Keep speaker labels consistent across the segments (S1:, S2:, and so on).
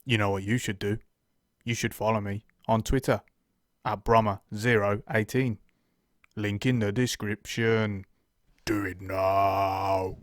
S1: You know what you should do? You should follow me on Twitter at Brommer018. Link in the description. Do it now.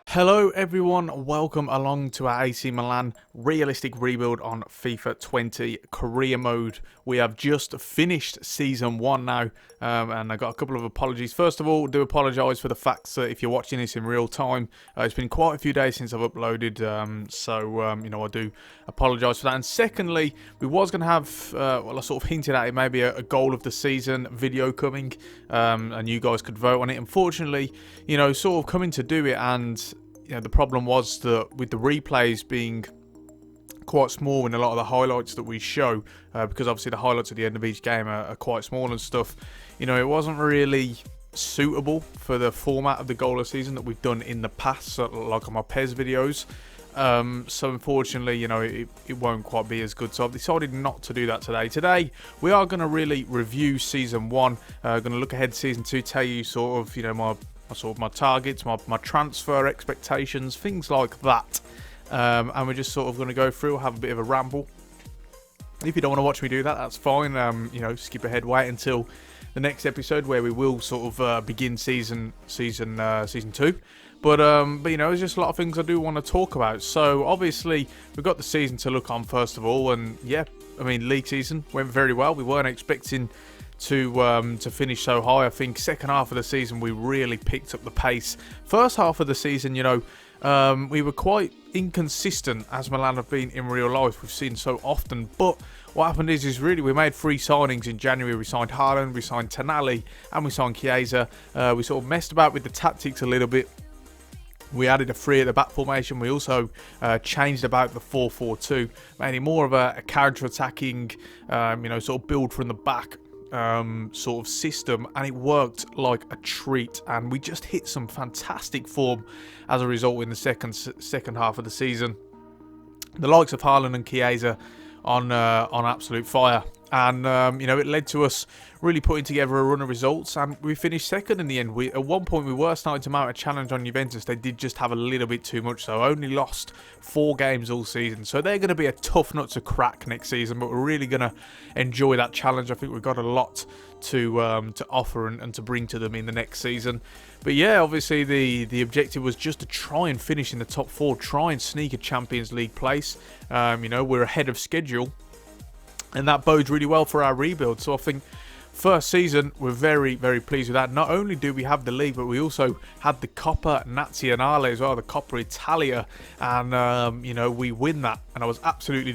S1: Hello everyone, welcome along to our AC Milan realistic rebuild on FIFA 20 career mode. We have just finished season 1 now, and I got a couple of apologies. First of all, I do apologise for the fact that if you're watching this in real time, it's been quite a few days since I've uploaded, I do apologise for that. And secondly, we was going to have, I sort of hinted at it, maybe a goal of the season video coming, and you guys could vote on it. Unfortunately, sort of coming to do it, and the problem was that with the replays being quite small in a lot of the highlights that we show, because obviously the highlights at the end of each game are quite small and stuff, it wasn't really suitable for the format of the goal of season that we've done in the past, so like on my PES videos. So unfortunately, it won't quite be as good. So I've decided not to do that today. Today, we are going to really review season 1. Going to look ahead to season 2, tell you sort of, my targets, my transfer expectations, things like that. And we're just sort of going to go through, have a bit of a ramble. If you don't want to watch me do that, that's fine. Skip ahead, wait until the next episode where we will sort of begin season 2. But there's just a lot of things I do want to talk about. So obviously we've got the season to look on first of all, and league season went very well. We weren't expecting to finish so high. I think second half of the season we really picked up the pace. First half of the season, we were quite inconsistent, as Milan have been in real life. We've seen so often. But what happened is really we made 3 signings in January. We signed Haaland, we signed Tonali, and we signed Chiesa. We sort of messed about with the tactics a little bit. We added a 3 at the back formation. We also changed about the 4-4-2, made it more of a counter-attacking, sort of build from the back sort of system, and it worked like a treat. And we just hit some fantastic form as a result in the second half of the season. The likes of Haaland and Chiesa on absolute fire. And, it led to us really putting together a run of results, and we finished second in the end. At one point, we were starting to mount a challenge on Juventus. They did just have a little bit too much, so only lost 4 games all season. So they're going to be a tough nut to crack next season, but we're really going to enjoy that challenge. I think we've got a lot to offer and to bring to them in the next season. But yeah, obviously the objective was just to try and finish in the top 4, try and sneak a Champions League place. We're ahead of schedule, and that bodes really well for our rebuild. So I think first season, we're very, very pleased with that. Not only do we have the league, but we also had the Coppa Nazionale as well, the Coppa Italia. And, we win that. And I was absolutely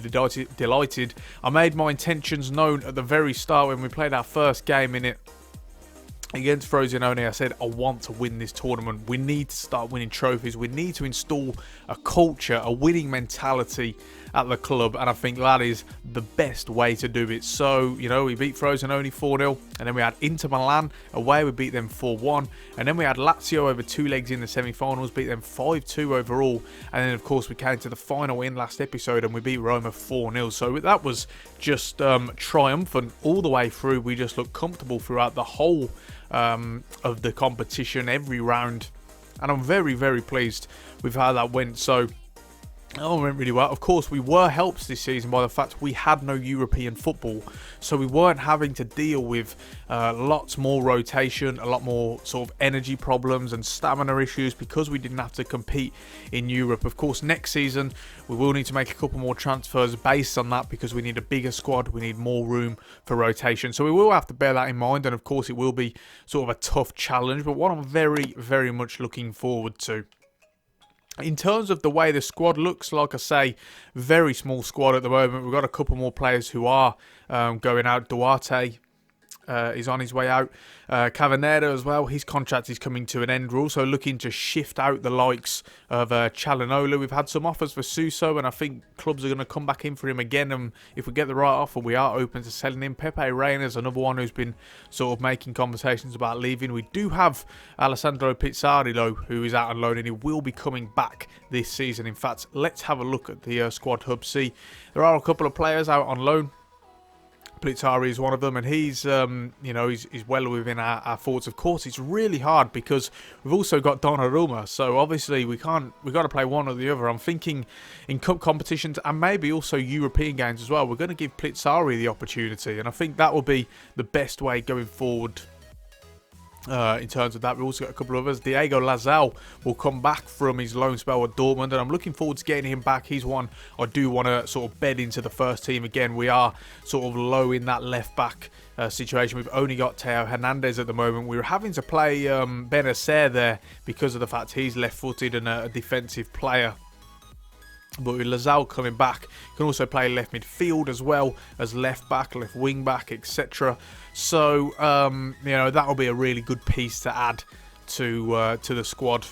S1: delighted. I made my intentions known at the very start when we played our first game in it against Frosinone. I said, I want to win this tournament. We need to start winning trophies. We need to install a culture, a winning mentality at the club, and I think that is the best way to do it. So, we beat Frosinone 4-0, and then we had Inter Milan away, we beat them 4-1, and then we had Lazio over 2 legs in the semi-finals, beat them 5-2 overall, and then of course we came to the final in last episode and we beat Roma 4-0. So that was just triumphant all the way through. We just looked comfortable throughout the whole of the competition, every round, and I'm very, very pleased with how that went. So it went really well. Of course, we were helped this season by the fact we had no European football, so we weren't having to deal with lots more rotation, a lot more sort of energy problems and stamina issues, because we didn't have to compete in Europe. Of course, next season we will need to make a couple more transfers based on that, because we need a bigger squad, we need more room for rotation. So we will have to bear that in mind, and of course it will be sort of a tough challenge, but one I'm very, very much looking forward to. In terms of the way the squad looks, like I say, very small squad at the moment. We've got a couple more players who are going out. Duarte is on his way out. Cavanera as well, his contract is coming to an end. We're also looking to shift out the likes of Calhanoglu. We've had some offers for Suso, and I think clubs are going to come back in for him again. And if we get the right offer, we are open to selling him. Pepe Reina is another one who's been sort of making conversations about leaving. We do have Alessandro Pizzarri, though, who is out on loan, and he will be coming back this season. In fact, let's have a look at the squad hub. See, there are a couple of players out on loan. Pizzarri is one of them, and he's he's well within our thoughts. Of course, it's really hard because we've also got Donnarumma, so obviously we've got to play one or the other. I'm thinking in cup competitions and maybe also European games as well, we're going to give Pizzarri the opportunity, and I think that will be the best way going forward. In terms of that, we've also got a couple of others. Diego Lazal will come back from his loan spell at Dortmund, and I'm looking forward to getting him back. He's one I do want to sort of bed into the first team again. We are sort of low in that left back situation. We've only got Theo Hernandez at the moment. We were having to play Benacer there because of the fact he's left-footed and a defensive player. But with Lazal coming back, you can also play left midfield as well as left back, left wing back, etc. So that will be a really good piece to add to the squad.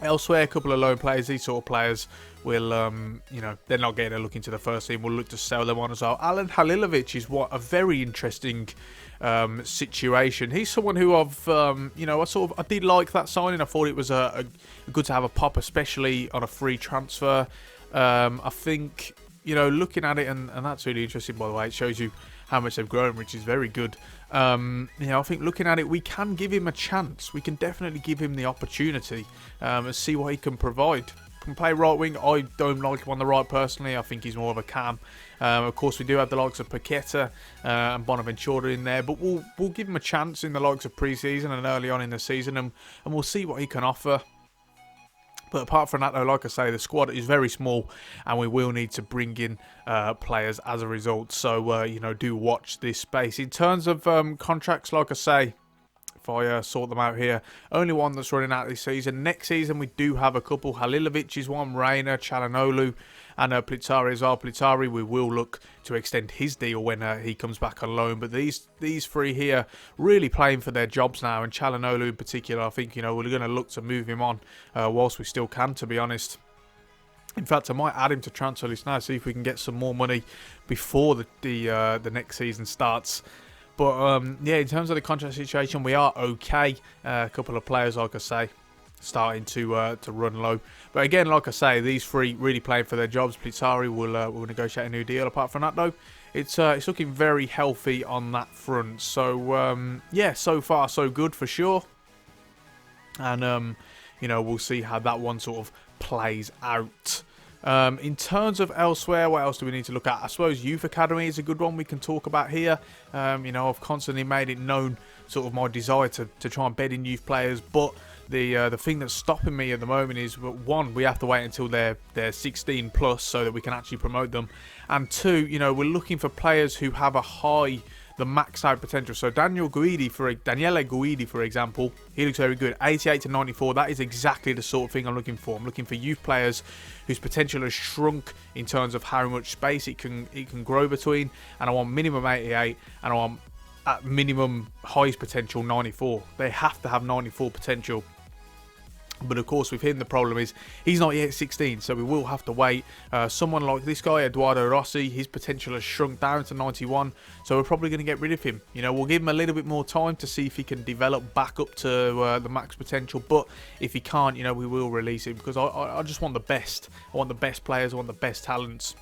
S1: Elsewhere, a couple of loan players. These sort of players will, they're not getting a look into the first team. We'll look to sell them on as well. Alan Halilovic is a very interesting situation. He's someone who I did like that signing. I thought it was good to have a pop, especially on a free transfer. I think, looking at it, and that's really interesting, by the way. It shows you how much they've grown, which is very good. I think looking at it, we can give him a chance. We can definitely give him the opportunity and see what he can provide. Can play right wing. I don't like him on the right personally. I think he's more of a cam. Of course, we do have the likes of Paqueta and Bonaventura in there, but we'll give him a chance in the likes of pre-season and early on in the season, and we'll see what he can offer. But apart from that, though, like I say, the squad is very small, and we will need to bring in players as a result. So, do watch this space. In terms of contracts, like I say, if I sort them out here, only one that's running out this season. Next season, we do have a couple. Halilovic is one, Reina, Calhanoglu, and Pizzarri as well. Pizzarri, we will look to extend his deal when he comes back on loan. But these three here really playing for their jobs now, and Calhanoglu in particular, I think we're going to look to move him on whilst we still can, to be honest. In fact, I might add him to transfer list now, see if we can get some more money before the next season starts. But in terms of the contract situation, we are okay. A couple of players, like I say, starting to run low. But again, like I say, these three really playing for their jobs. Pizzarri will negotiate a new deal. Apart from that, though, it's looking very healthy on that front. So so far so good for sure. And we'll see how that one sort of plays out. In terms of elsewhere, what else do we need to look at? I suppose Youth Academy is a good one we can talk about here. I've constantly made it known sort of my desire to try and bed in youth players, but the thing that's stopping me at the moment is, one, we have to wait until they're 16 plus so that we can actually promote them, and two, we're looking for players who have the max out potential. So Daniele Guidi, for example, he looks very good. 88 to 94, that is exactly the sort of thing I'm looking for. I'm looking for youth players whose potential has shrunk in terms of how much space it can grow between, and I want minimum 88, and I want at minimum highest potential 94. They have to have 94 potential. But of course, with him, the problem is he's not yet 16, so we will have to wait. Someone like this guy, Eduardo Rossi, his potential has shrunk down to 91, so we're probably going to get rid of him. We'll give him a little bit more time to see if he can develop back up to the max potential. But if he can't, we will release him, because I just want the best. I want the best players. I want the best talents.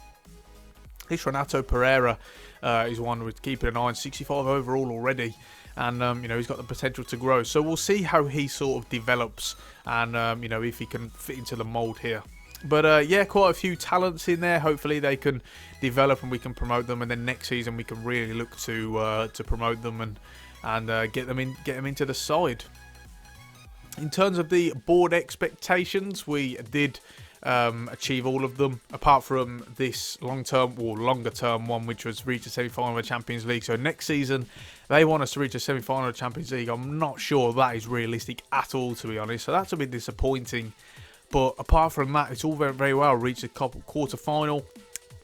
S1: This Renato Pereira is one with keeping an eye on, 65 overall already. And, he's got the potential to grow. So we'll see how he sort of develops and, if he can fit into the mould here. But, quite a few talents in there. Hopefully they can develop and we can promote them. And then next season we can really look to promote them and get them into the side. In terms of the board expectations, we did achieve all of them, apart from this longer term one, which was reach a semi-final of the Champions League. So next season they want us to reach a semi-final of the Champions League. I'm not sure that is realistic at all, to be honest, so that's a bit disappointing. But apart from that, it's all very, very well. Reach the quarter final,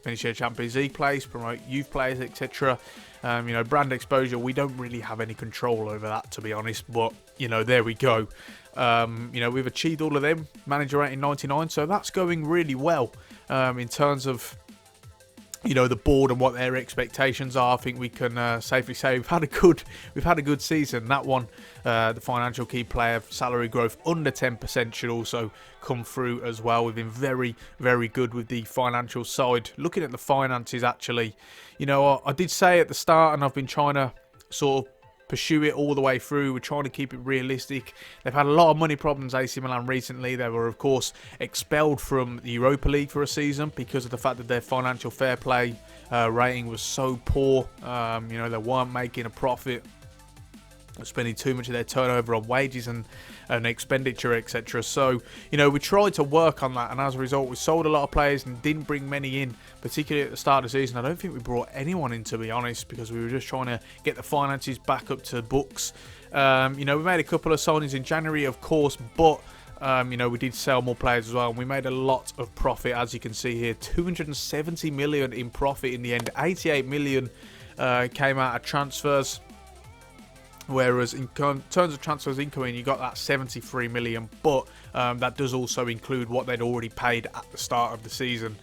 S1: finish their Champions League place, promote youth players, etc. You know, brand exposure, we don't really have any control over that, to be honest, but, you know, there we go. You know, we've achieved all of them, manager rating 99, so that's going really well in terms of, you know, the board and what their expectations are. I think we can safely say we've had a good season. That one, the financial key player salary growth under 10% should also come through as well. We've been very, very good with the financial side. Looking at the finances, actually, you know, I did say at the start, and I've been trying to sort of pursue it all the way through. We're trying to keep it realistic. They've had a lot of money problems, AC Milan, recently. They were, of course, expelled from the Europa League for a season because of the fact that their financial fair play rating was so poor. You know, they weren't making a profit, spending too much of their turnover on wages and expenditure, etc. So, you know, we tried to work on that, and as a result, we sold a lot of players and didn't bring many in, particularly at the start of the season. I don't think we brought anyone in, to be honest, because we were just trying to get the finances back up to books. You know, we made a couple of signings in January, of course, but you know, we did sell more players as well, and we made a lot of profit, as you can see here. 270 million in profit in the end. 88 million came out of transfers. Whereas in terms of transfers incoming, you got that 73 million, but that does also include what they'd already paid at the start of the season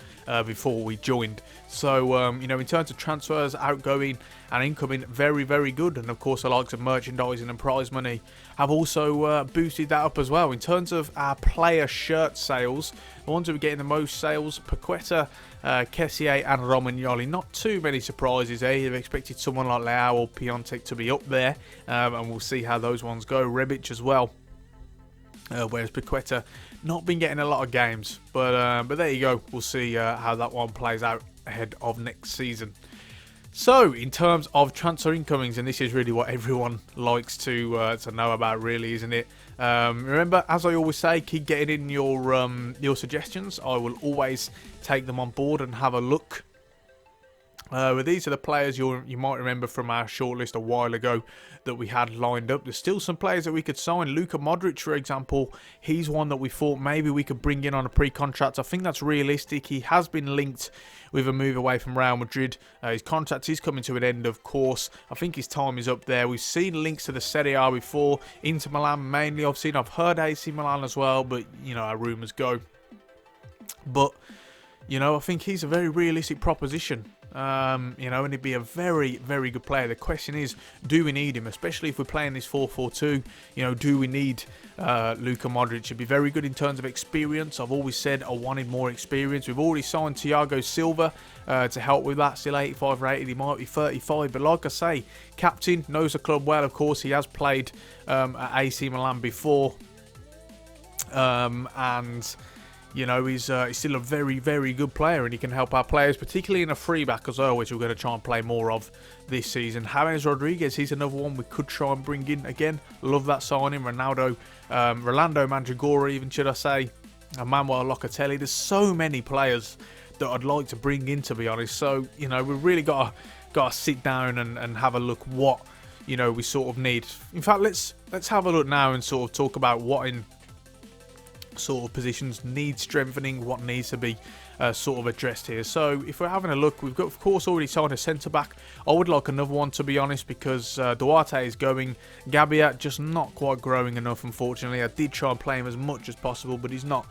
S1: before we joined. So, you know, in terms of transfers, outgoing and incoming, very, very good. And of course, the likes of merchandising and prize money have also boosted that up as well. In terms of our player shirt sales, the ones that are getting the most sales, Paqueta, Kessié and Romagnoli. Not too many surprises there. You've expected someone like Leao or Piontek to be up there, and we'll see how those ones go. Rebic as well. Whereas Paqueta not been getting a lot of games, but there you go. We'll see how that one plays out ahead of next season. So, in terms of transfer incomings, and this is really what everyone likes to know about, really, isn't it? Remember, as I always say, keep getting in your suggestions. I will always take them on board and have a look. But these are the players you might remember from our shortlist a while ago that we had lined up. There's still some players that we could sign. Luka Modric, for example, he's one that we thought maybe we could bring in on a pre-contract. I think that's realistic. He has been linked with a move away from Real Madrid. His contract is coming to an end, of course. I think his time is up there. We've seen links to the Serie A before. Inter Milan mainly I've heard AC Milan as well, but, you know, our rumours go. But, you know, I think he's a very realistic proposition. You know, and he'd be a very, very good player. The question is, do we need him? Especially if we're playing this 4-4-2, you know, do we need Luka Modric? He'd be very good in terms of experience. I've always said I wanted more experience. We've already signed Thiago Silva to help with that. Still 85 rated. He might be 35. But like I say, captain, knows the club well, of course. He has played at AC Milan before. And you know, he's still a very, very good player, and he can help our players, particularly in a free back as well, which we're going to try and play more of this season. James Rodriguez, he's another one we could try and bring in again. Love that signing. Rolando Mandragora, even, should I say. Manuel Locatelli. There's so many players that I'd like to bring in, to be honest. So, you know, we've really got to sit down and have a look what, you know, we sort of need. In fact, let's have a look now and sort of talk about what in sort of positions need strengthening, what needs to be sort of addressed here. So if we're having a look, we've got, of course, already signed a centre back. I would like another one, to be honest, because Duarte is going. Gabbia just not quite growing enough, unfortunately. I did try and play him as much as possible, but he's not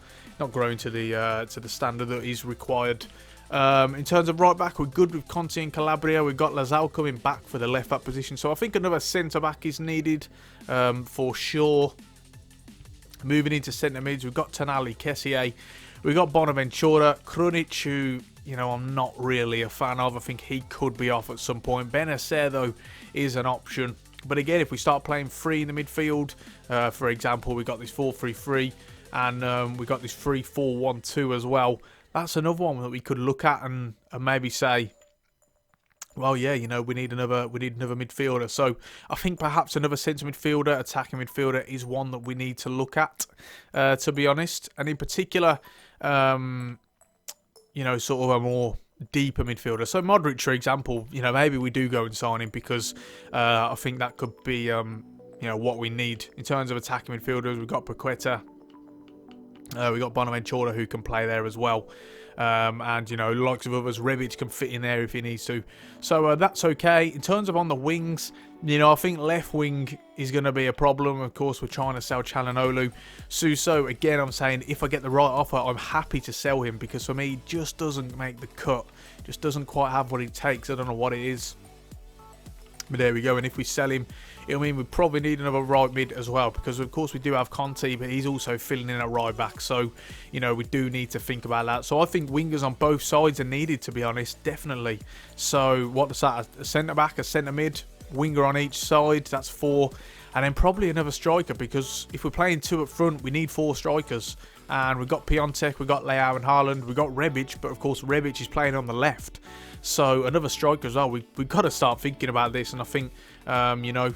S1: growing to the standard that is required. In terms of right back, we're good with Conti and Calabria. We've got Lazao coming back for the left back position, so I think another centre back is needed for sure. Moving into centre mids, we've got Tonali, Kessié, we've got Bonaventura, Krunic, who, you know, I'm not really a fan of. I think he could be off at some point. Benacer, though, is an option. But again, if we start playing free in the midfield, for example, we've got this 4-3-3, and we've got this 3-4-1-2 as well. That's another one that we could look at and maybe say, well, yeah, you know, we need another midfielder. So I think perhaps another centre midfielder, attacking midfielder, is one that we need to look at, to be honest. And in particular, you know, sort of a more deeper midfielder. So Modric, for example, you know, maybe we do go and sign him because I think that could be, you know, what we need in terms of attacking midfielders. We've got Paqueta. We've got Bonaventura, who can play there as well. And, you know, likes of others, Rebic can fit in there if he needs to. So that's okay. In terms of on the wings, you know, I think left wing is going to be a problem. Of course, we're trying to sell Calhanoglu. Suso, again, I'm saying if I get the right offer, I'm happy to sell him, because for me, he just doesn't make the cut. Just doesn't quite have what it takes. I don't know what it is. But there we go. And if we sell him, it'll mean we probably need another right mid as well, because of course we do have Conti, but he's also filling in at right back. So, you know, we do need to think about that. So I think wingers on both sides are needed, to be honest, definitely. So what does that? A centre back, a centre mid, winger on each side. That's 4. And then probably another striker, because if we're playing 2 up front, we need 4 strikers. And we've got Piontek, we've got Leao and Haaland, we've got Rebic, but of course Rebic is playing on the left. So another striker as well. We've got to start thinking about this, and I think, you know,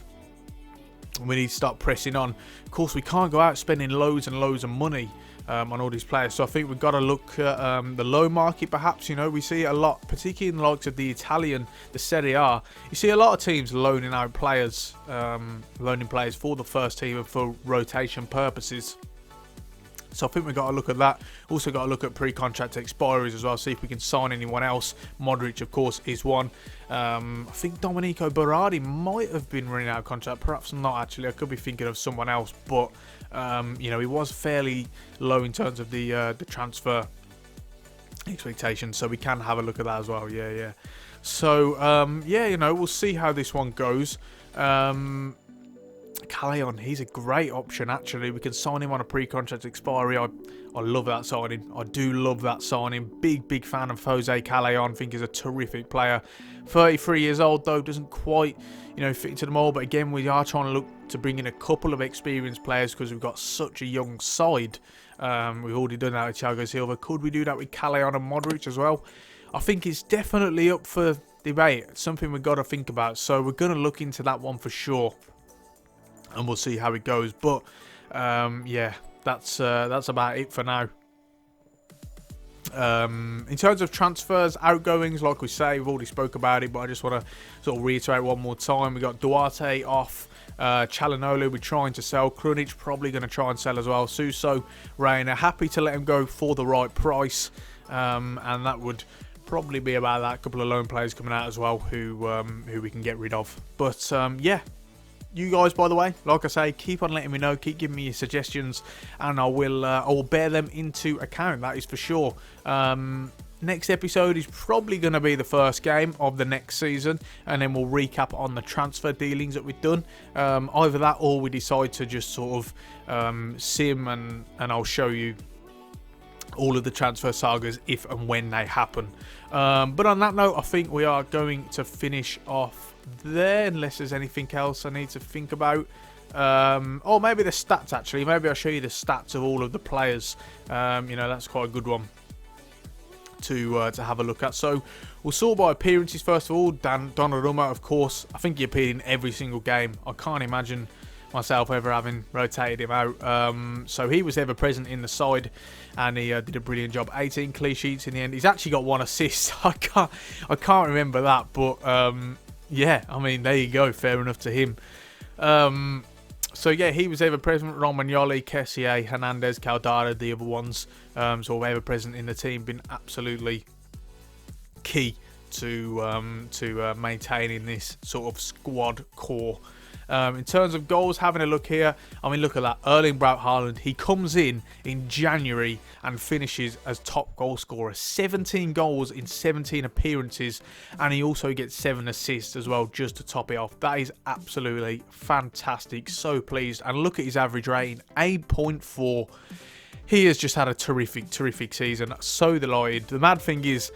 S1: we need to start pressing on. Of course, we can't go out spending loads and loads of money on all these players. So I think we've got to look at the low market, perhaps. You know, we see it a lot, particularly in the likes of the Italian, the Serie A. You see a lot of teams loaning out players, for the first team and for rotation purposes. So I think we've got to look at that. Also got to look at pre-contract expiries as well, see if we can sign anyone else. Modric, of course, is one. I think Domenico Berardi might have been running out of contract. Perhaps not, actually. I could be thinking of someone else. But, you know, he was fairly low in terms of the transfer expectations. So we can have a look at that as well. Yeah. So, yeah, you know, we'll see how this one goes. Callejon, he's a great option, actually. We can sign him on a pre-contract expiry. I love that signing. I do love that signing. Big fan of Jose Callejon. I think he's a terrific player. 33 years old, though, doesn't quite, you know, fit into the mold. But again, we are trying to look to bring in a couple of experienced players, because we've got such a young side. We've already done that with Thiago Silva. Could we do that with Callejon and Modric as well? I think it's definitely up for debate. It's something we've got to think about. So we're going to look into that one for sure. And we'll see how it goes. But, yeah, that's about it for now. In terms of transfers, outgoings, like we say, we've already spoke about it, but I just want to sort of reiterate one more time. We got Duarte off, Calhanoglu we're trying to sell, Krunic probably going to try and sell as well, Suso, Reina, happy to let him go for the right price, and that would probably be about that. A couple of loan players coming out as well who we can get rid of. But yeah. You guys, by the way, like I say, keep on letting me know, keep giving me your suggestions, and I will bear them into account, that is for sure. Next episode is probably going to be the first game of the next season, and then we'll recap on the transfer dealings that we've done. Either that, or we decide to just sort of sim, and I'll show you all of the transfer sagas if and when they happen. But on that note, I think we are going to finish off there, unless there's anything else I need to think about. Or maybe the stats, actually. Maybe I'll show you the stats of all of the players. You know, that's quite a good one to have a look at. So we'll sort by appearances first of all. Donnarumma, of course. I think he appeared in every single game. I can't imagine myself ever having rotated him out. So he was ever present in the side, and he did a brilliant job. 18 clean sheets in the end. He's actually got 1 assist. I can't remember that, but yeah, I mean, there you go. Fair enough to him. So yeah, he was ever present. Romagnoli, Kessié, Hernandez, Caldara, the other ones, sort of ever present in the team, been absolutely key to maintaining this sort of squad core. In terms of goals, having a look here, I mean, look at that. Erling Braut Haaland, he comes in January and finishes as top goal scorer. 17 goals in 17 appearances, and he also gets 7 assists as well, just to top it off. That is absolutely fantastic. So pleased. And look at his average rating, 8.4. He has just had a terrific season. So delighted. The mad thing is,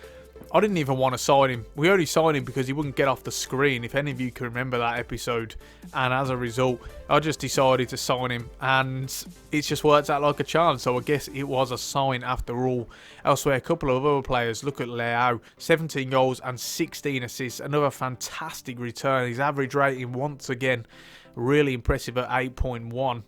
S1: I didn't even want to sign him. We only signed him because he wouldn't get off the screen, if any of you can remember that episode. And as a result, I just decided to sign him, and it's just worked out like a charm. So I guess it was a sign after all. Elsewhere, a couple of other players. Look at Leao, 17 goals and 16 assists. Another fantastic return. His average rating, once again, really impressive at 8.1.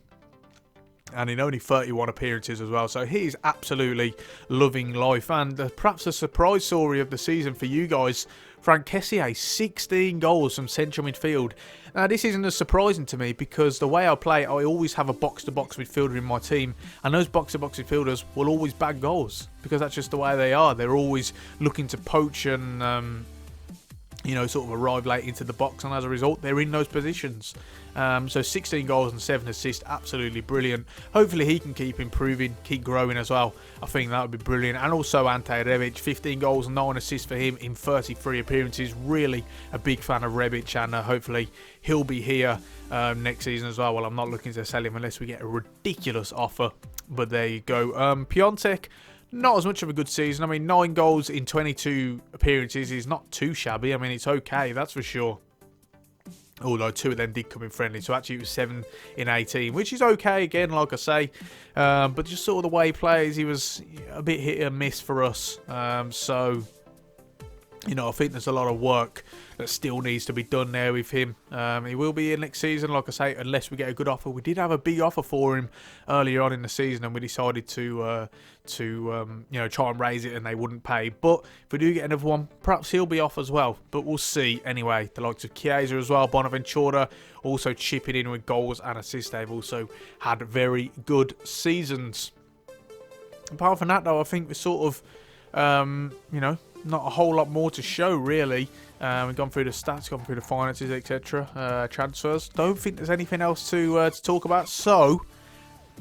S1: and in only 31 appearances as well. So he's absolutely loving life. And perhaps a surprise story of the season for you guys, Franck Kessié, 16 goals from central midfield. Now, this isn't as surprising to me because the way I play, I always have a box-to-box midfielder in my team, and those box-to-box midfielders will always bag goals because that's just the way they are. They're always looking to poach and you know, sort of arrive late into the box, and as a result, they're in those positions. So 16 goals and 7 assists, absolutely brilliant. Hopefully he can keep improving, keep growing as well. I think that would be brilliant. And also Ante Rebic, 15 goals and 9 assists for him in 33 appearances. Really a big fan of Rebic, and hopefully he'll be here next season as well. Well, I'm not looking to sell him unless we get a ridiculous offer, but there you go. Piontek, not as much of a good season. I mean, 9 goals in 22 appearances is not too shabby. I mean, it's okay, that's for sure. Although 2 of them did come in friendly. So actually it was 7 in 18, which is okay, again, like I say. But just sort of the way he plays, he was a bit hit and miss for us. So, you know, I think there's a lot of work that still needs to be done there with him. He will be in next season, like I say, unless we get a good offer. We did have a big offer for him earlier on in the season, and we decided to you know, try and raise it, and they wouldn't pay. But if we do get another one, perhaps he'll be off as well. But we'll see. Anyway, the likes of Chiesa as well, Bonaventura also chipping in with goals and assists. They've also had very good seasons. Apart from that, though, I think we're sort of, you know, not a whole lot more to show, really. We've gone through the stats, gone through the finances, etc. Transfers. Don't think there's anything else to talk about. So,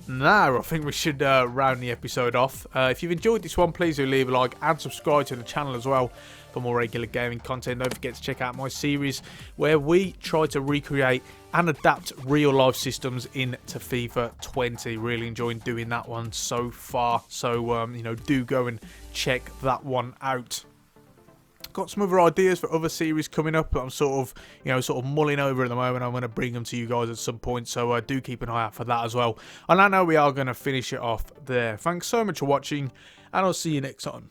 S1: now I think we should round the episode off. If you've enjoyed this one, please do leave a like and subscribe to the channel as well for more regular gaming content. Don't forget to check out my series where we try to recreate and adapt real-life systems into FIFA 20. Really enjoying doing that one so far. So, you know, do go and check that one out. Got some other ideas for other series coming up that I'm sort of, you know, mulling over at the moment. I'm going to bring them to you guys at some point, so do keep an eye out for that as well. And I know we are going to finish it off there. Thanks so much for watching, and I'll see you next time.